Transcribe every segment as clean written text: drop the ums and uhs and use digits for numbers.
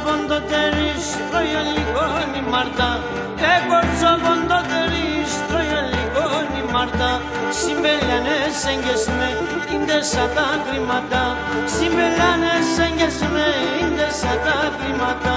ποντοτερής τρώει λιγόνι Μάρτα, ποντοτερής τρώει λιγόνι Μάρτα. Συμπελιανές έγκες με ίντε σαν τα κρύματα, συμπελιανές έγκες με ίντε σαν τα κρύματα.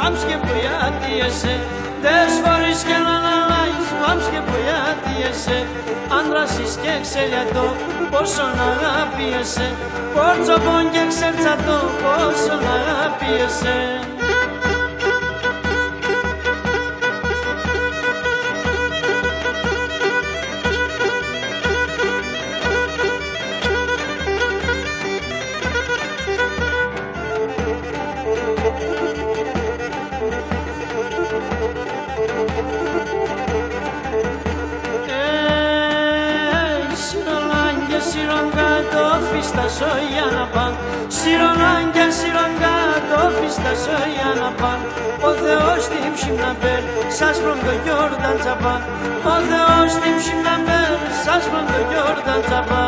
Vamos que boiate ese, des φορείς και να αναλάγεις. Vamos και boiate ese, άντρας είσαι και ξελιατό, πόσον αγάπιεσαι. Πόρτσοπον και ξερτσατό, πόσον αγάπιεσαι. Ο Θεός την ψημναμπέρ, σας πρώτο γιόρταν τσαπά. Ο Θεός την ψημναμπέρ, σας πρώτο γιόρταν τσαπά.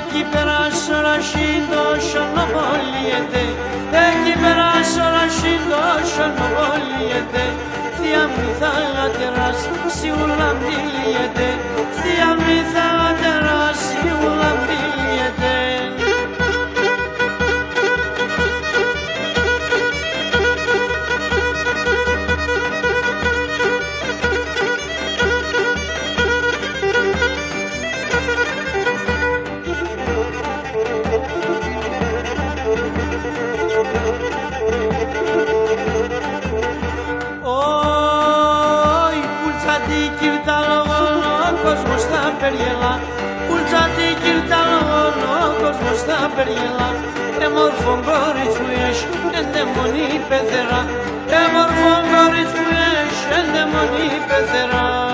Εκεί περάσω ρασίντο σονοβολιέται. Θεία μη θα γατεράς, σίγουρα μη λιέται. Θεία μη θα γατεράς, σίγουρα μη λιέται. Πουλτσάτη κυρτάλογον, ο κόσμος θα περιγελά. Εμόρφον κορίτσι μου έχει εντεμονή πεθερά. Εμόρφον κορίτσι μου έχει εντεμονή πεθερά.